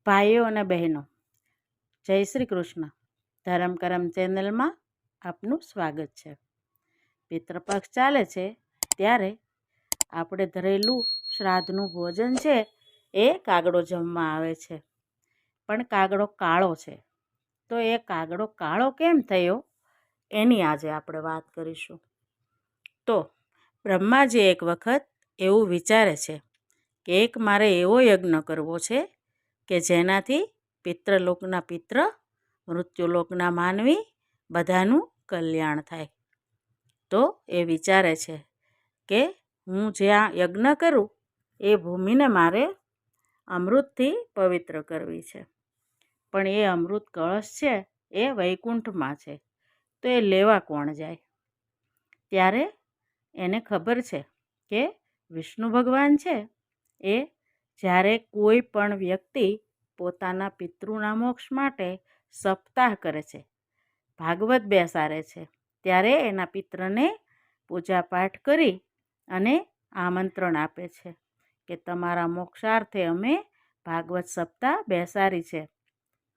ભાઈઓ અને બહેનો, જય શ્રી કૃષ્ણ. ધરમ કરમ ચેનલમાં આપનું સ્વાગત છે. પિતૃપક્ષ ચાલે છે ત્યારે આપણે ધરેલું શ્રાદ્ધનું ભોજન છે એ કાગડો જમવા આવે છે, પણ કાગડો કાળો છે. તો એ કાગડો કાળો કેમ થયો એની આજે આપણે વાત કરીશું. તો બ્રહ્માજી એક વખત એવું વિચારે છે કે એક મારે એવો યજ્ઞ કરવો છે કે જેનાથી પિતૃલોકના પિતૃ, મૃત્યુલોકના માનવી બધાનું કલ્યાણ થાય. તો એ વિચારે છે કે હું જ્યાં યજ્ઞ કરું એ ભૂમિને મારે અમૃતથી પવિત્ર કરવી છે. પણ એ અમૃત કળશ છે એ વૈકુંઠમાં છે, તો એ લેવા કોણ જાય? ત્યારે એને ખબર છે કે વિષ્ણુ ભગવાન છે એ જ્યારે કોઈ પણ વ્યક્તિ પોતાના પિતૃના મોક્ષ માટે સપ્તાહ કરે છે, ભાગવત બેસાડે છે, ત્યારે એના પિતૃને પૂજાપાઠ કરી અને આમંત્રણ આપે છે કે તમારા મોક્ષાર્થે અમે ભાગવત સપ્તાહ બેસાડી છે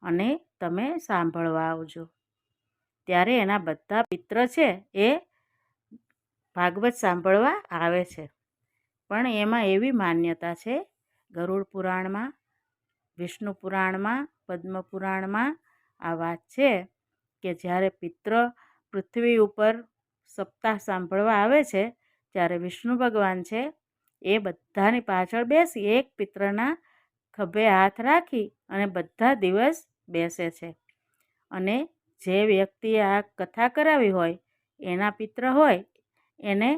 અને તમે સાંભળવા આવજો. ત્યારે એના બધા પિતૃ છે એ ભાગવત સાંભળવા આવે છે. પણ એમાં એવી માન્યતા છે, ગરુડ પુરાણમાં, વિષ્ણુ પુરાણમાં, પદ્મ પુરાણમાં આ વાત છે કે જ્યારે પિતૃ પૃથ્વી ઉપર સપ્તાહ સાંભળવા આવે છે ત્યારે વિષ્ણુ ભગવાન છે એ બધાની પાછળ બેસી એક પિતૃના ખભે હાથ રાખી અને બધા દિવસ બેસે છે. અને જે વ્યક્તિએ આ કથા કરાવી હોય એના પિતૃ હોય એને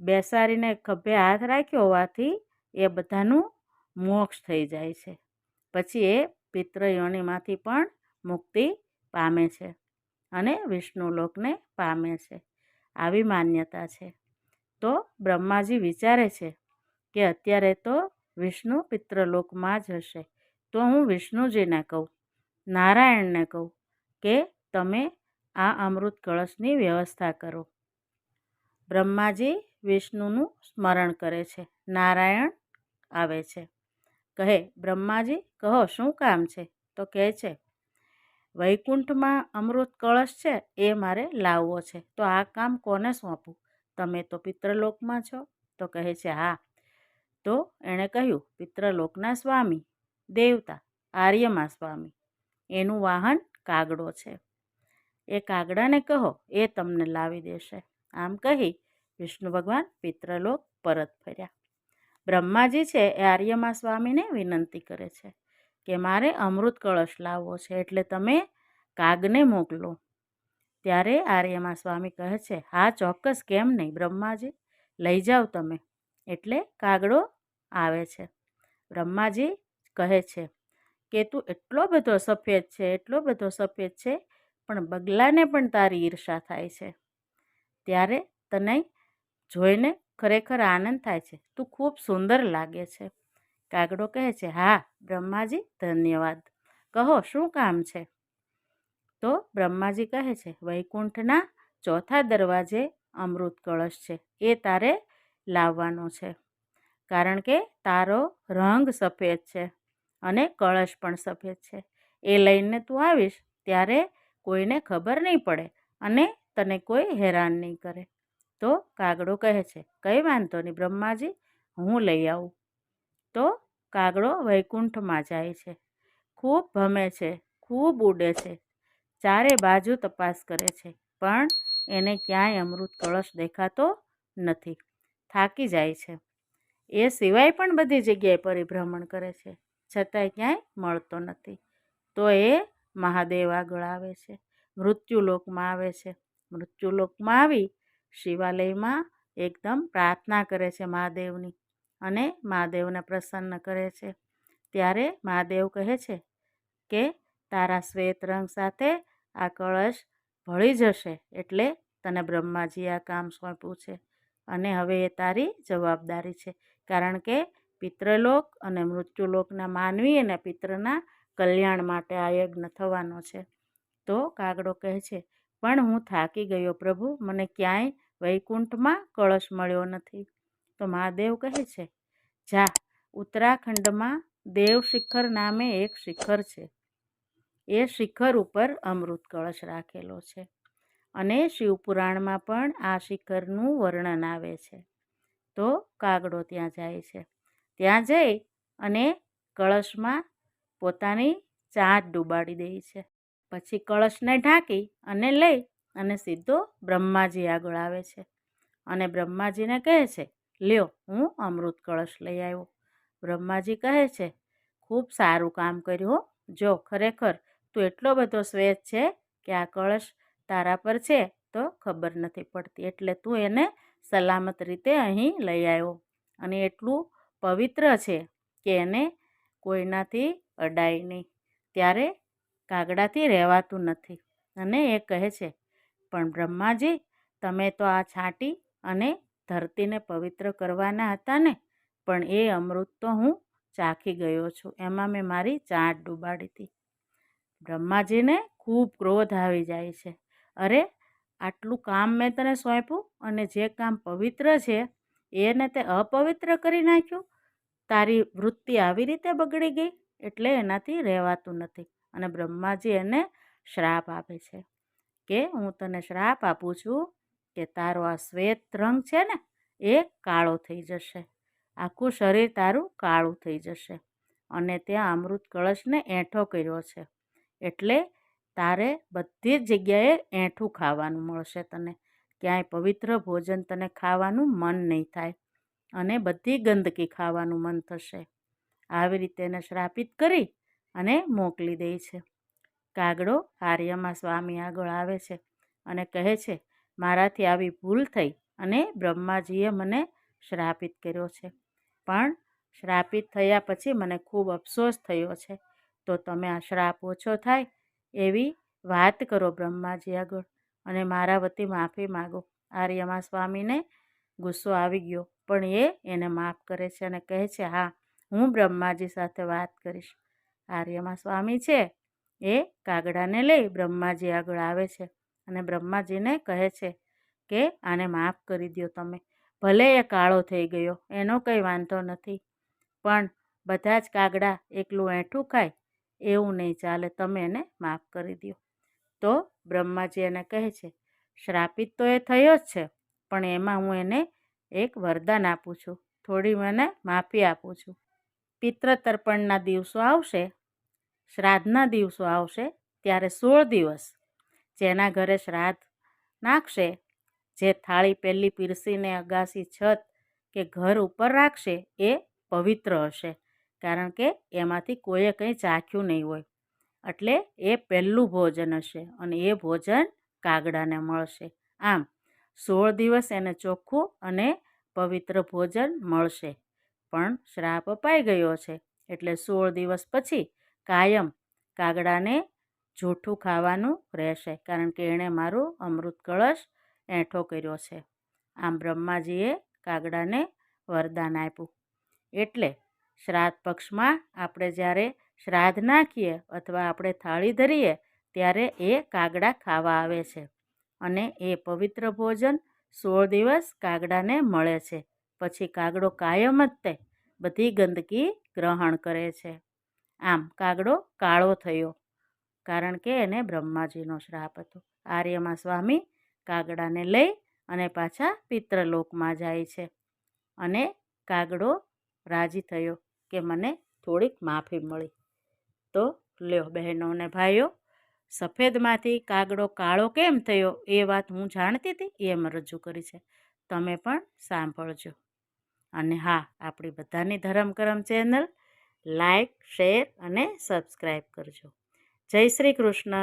બેસાડીને ખભે હાથ રાખ્યો હોવાથી એ બધાનું મોક્ષ થઈ જાય છે. પછી એ પિતૃ યોનિમાંથી પણ મુક્તિ પામે છે અને વિષ્ણુ લોકને પામે છે. આવી માન્યતા છે. તો બ્રહ્માજી વિચારે છે કે અત્યારે તો વિષ્ણુ પિતૃલોકમાં જ હશે, તો હું વિષ્ણુજીને કહું, નારાયણને કહું કે તમે આ અમૃત કળશની વ્યવસ્થા કરો. બ્રહ્માજી વિષ્ણુનું સ્મરણ કરે છે. નારાયણ આવે છે, કહે બ્રહ્માજી કહો શું કામ છે? તો કહે છે વૈકુંઠમાં અમૃત કળશ છે એ મારે લાવવો છે, તો આ કામ કોને સોંપું? તમે તો પિતૃલોકમાં છો. તો કહે છે હા. તો એણે કહ્યું પિતૃલોકના સ્વામી, દેવતા, આર્યમા સ્વામી, એનું વાહન કાગડો છે. એ કાગડાને કહો, એ તમને લાવી દેશે. આમ કહી વિષ્ણુ ભગવાન પિતૃલોક પરત ફર્યા. બ્રહ્માજી છે એ આર્યમા સ્વામીને વિનંતી કરે છે કે મારે અમૃત કળશ લાવવો છે, એટલે તમે કાગને મોકલો. ત્યારે આર્યમા સ્વામી કહે છે હા ચોક્કસ, કેમ નહીં બ્રહ્માજી, લઈ જાઓ તમે. એટલે કાગડો આવે છે. બ્રહ્માજી કહે છે કે તું એટલો બધો સફેદ છે, એટલો બધો સફેદ છે, પણ બગલાને પણ તારી ઈર્ષા થાય છે. ત્યારે તને જોઈને ખરેખર આનંદ થાય છે, તું ખૂબ સુંદર લાગે છે. કાગડો કહે છે હા બ્રહ્માજી ધન્યવાદ, કહો શું કામ છે? તો બ્રહ્માજી કહે છે વૈકુંઠના ચોથા દરવાજે અમૃત કળશ છે, એ તારે લાવવાનો છે. કારણ કે તારો રંગ સફેદ છે અને કળશ પણ સફેદ છે. એ લઈને તું આવીશ ત્યારે કોઈને ખબર નહીં પડે અને તને કોઈ હેરાન નહીં કરે. તો કાગડો કહે છે કંઈ વાંધો નહીં બ્રહ્માજી, હું લઈ આવું. તો કાગડો વૈકુંઠમાં જાય છે, ખૂબ ભમે છે, ખૂબ ઉડે છે, ચારે બાજુ તપાસ કરે છે, પણ એને ક્યાંય અમૃત કળશ દેખાતો નથી. થાકી જાય છે. એ સિવાય પણ બધી જગ્યાએ પરિભ્રમણ કરે છે, છતાંય ક્યાંય મળતો નથી. તો એ મહાદેવ આગળ આવે છે, મૃત્યુલોકમાં આવે છે. મૃત્યુલોકમાં આવી શિવાલયમાં એકદમ પ્રાર્થના કરે છે મહાદેવની અને મહાદેવને પ્રસન્ન કરે છે. ત્યારે મહાદેવ કહે છે કે તારા શ્વેત રંગ સાથે આ કળશ ભળી જશે, એટલે તને બ્રહ્માજી આ કામ સોંપ્યું છે અને હવે એ તારી જવાબદારી છે, કારણ કે પિતૃલોક અને મૃત્યુલોકના માનવી અને પિતૃના કલ્યાણ માટે આ યજ્ઞ થવાનો છે. તો કાગડો કહે છે પણ હું થાકી ગયો પ્રભુ, મને ક્યાંય વૈકુંઠમાં કળશ મળ્યો નથી. તો મહાદેવ કહે છે જા ઉત્તરાખંડમાં દેવ શિખર નામે એક શિખર છે. એ શિખર ઉપર અમૃત કળશ રાખેલો છે અને શિવપુરાણમાં પણ આ શિખરનું વર્ણન આવે છે. તો કાગડો ત્યાં જાય છે. ત્યાં જઈ અને કળશમાં પોતાની ચાંચ ડૂબાડી દે છે. પછી કળશને ઢાંકી અને લઈ અને સીધો બ્રહ્માજી આગળ આવે છે અને બ્રહ્માજીને કહે છે, લ્યો હું અમૃત કળશ લઈ આવ્યો. બ્રહ્માજી કહે છે, ખૂબ સારું કામ કર્યું. જો ખરેખર તું એટલો બધો શ્વેત છે કે આ કળશ તારા પર છે તો ખબર નથી પડતી, એટલે તું એને સલામત રીતે અહીં લઈ આવ્યો અને એટલું પવિત્ર છે કે એને કોઈનાથી અડાય નહીં. ત્યારે કાગડાથી રહેવાતું નથી અને એ કહે છે, પણ બ્રહ્માજી, તમે તો આ છાંટી અને ધરતીને પવિત્ર કરવાના હતા ને, પણ એ અમૃત તો હું ચાખી ગયો છું, એમાં મેં મારી ચાંચ ડૂબાડી હતી. બ્રહ્માજીને ખૂબ ક્રોધ આવી જાય છે. અરે, આટલું કામ મેં તને સોંપ્યું અને જે કામ પવિત્ર છે એને તે અપવિત્ર કરી નાખ્યું. તારી વૃત્તિ આવી રીતે બગડી ગઈ, એટલે એનાથી રહેવાતું નથી. અને બ્રહ્માજી એને શ્રાપ આપે છે કે હું તને શ્રાપ આપું છું કે તારો આ શ્વેત રંગ છે ને એ કાળો થઈ જશે, આખું શરીર તારું કાળું થઈ જશે. અને ત્યાં અમૃત કળશને એંઠો કર્યો છે, એટલે તારે બધી જ જગ્યાએ એંઠું ખાવાનું મળશે તને. ક્યાંય પવિત્ર ભોજન તને ખાવાનું મન નહીં થાય અને બધી ગંદકી ખાવાનું મન થશે. આવી રીતે એને શ્રાપિત કરી અને મોકલી દે છે. કાગડો આર્યમા સ્વામી આગળ આવે છે અને કહે છે, મારાથી આવી ભૂલ થઈ અને બ્રહ્માજીએ મને શ્રાપિત કર્યો છે, પણ શ્રાપિત થયા પછી મને ખૂબ અફસોસ થયો છે. તો તમે આ શ્રાપ ઓછો થાય એવી વાત કરો બ્રહ્માજી આગળ અને મારા વતી માફી માગો. આર્યમા સ્વામીને ગુસ્સો આવી ગયો, પણ એને માફ કરે છે અને કહે છે, હા, હું બ્રહ્માજી સાથે વાત કરીશ. આર્યમા સ્વામી છે એ કાગડાને લઈ બ્રહ્માજી આગળ આવે છે અને બ્રહ્માજીને કહે છે કે આને માફ કરી દો તમે. ભલે એ કાળો થઈ ગયો એનો કંઈ વાંધો નથી, પણ બધા જ કાગડા એકલું એંઠું ખાય એવું નહીં ચાલે, તમે એને માફ કરી દો. તો બ્રહ્માજી એને કહે છે, શ્રાપિત તો એ થયો જ છે, પણ એમાં હું એને એક વરદાન આપું છું, થોડી મને માફી આપું છું. પિતૃ તર્પણના દિવસો આવશે, શ્રાદ્ધના દિવસો આવશે, ત્યારે 16 દિવસ જેના ઘરે શ્રાદ્ધ નાખશે, જે થાળી પહેલી પીરસીને અગાસી, છત કે ઘર ઉપર રાખશે એ પવિત્ર હશે, કારણ કે એમાંથી કોઈએ કંઈ ચાખ્યું નહીં હોય, એટલે એ પહેલું ભોજન હશે અને એ ભોજન કાગડાને મળશે. આમ 16 દિવસ એને ચોખ્ખું અને પવિત્ર ભોજન મળશે. પણ શ્રાપ અપાઈ ગયો છે એટલે 16 દિવસ પછી કાયમ કાગડાને જૂઠું ખાવાનું રહેશે, કારણ કે એણે મારું અમૃત કળશ એંઠો કર્યો છે. આમ બ્રહ્માજીએ કાગડાને વરદાન આપ્યું. એટલે શ્રાદ્ધ પક્ષમાં આપણે જ્યારે શ્રાદ્ધ નાખીએ અથવા આપણે થાળી ધરીએ ત્યારે એ કાગડા ખાવા આવે છે અને એ પવિત્ર ભોજન 16 દિવસ કાગડાને મળે છે. પછી કાગડો કાયમ જ તે બધી ગંદકી ગ્રહણ કરે છે. આમ કાગડો કાળો થયો, કારણ કે એને બ્રહ્માજીનો શ્રાપ હતો. આર્યમા સ્વામી કાગડાને લઈ અને પાછા પિતૃલોકમાં જાય છે અને કાગડો રાજી થયો કે મને થોડીક માફી મળી. તો લ્યો બહેનો અને ભાઈઓ, સફેદમાંથી કાગડો કાળો કેમ થયો એ વાત હું જાણતી હતી, એમ રજૂ કરી છે, તમે પણ સાંભળજો. અને હા, આપણી બધાની ધરમ કરમ ચેનલ લાઈક, શેર અને સબસ્ક્રાઈબ કરજો. જય શ્રી કૃષ્ણ.